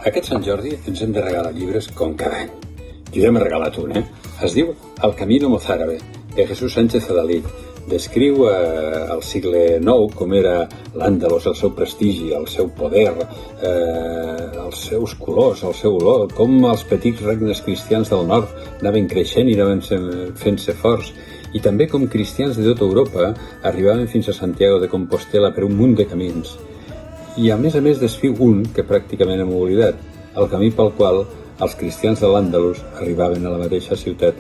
Aquest Sant Jordi ens hem de regalar llibres com cada any. Jo ja m'he regalat un, Es diu El camino mozárabe, de Jesús Sánchez Adalid. Descriu al segle IX com era l'Àndalus, el seu prestigi, el seu poder, els seus colors, el seu olor, com els petits regnes cristians del nord anaven creixent i anaven fent-se forts, i també com cristians de tota Europa arribaven fins a Santiago de Compostela per un munt de camins. I a més descriu un que pràcticament hem oblidat, el camí pel qual els cristians de l'Àndalus arribaven a la mateixa ciutat.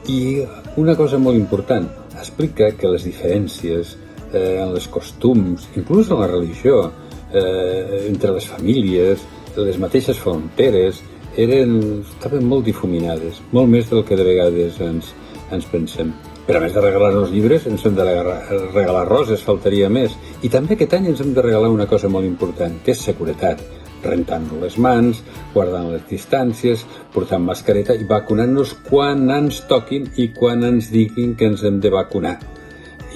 I una cosa molt important, explica que les diferències en els costums, inclús en la religió, entre les famílies, les mateixes fronteres, estaven molt difuminades, molt més del que de vegades ens pensem. Però a més de regalar-nos llibres, ens hem de regalar roses, faltaria més. I també aquest any ens hem de regalar una cosa molt important, que és seguretat. Rentant-nos les mans, guardant les distàncies, portant mascareta i vacunant-nos quan ens toquin i quan ens diguin que ens hem de vacunar.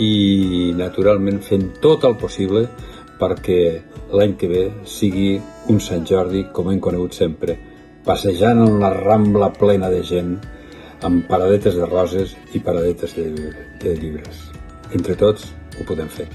I, naturalment, fent tot el possible perquè l'any que ve sigui un Sant Jordi com hem conegut sempre, passejant en la Rambla plena de gent, amb paradetes de roses i paradetes de llibres. Entre tots ho podem fer.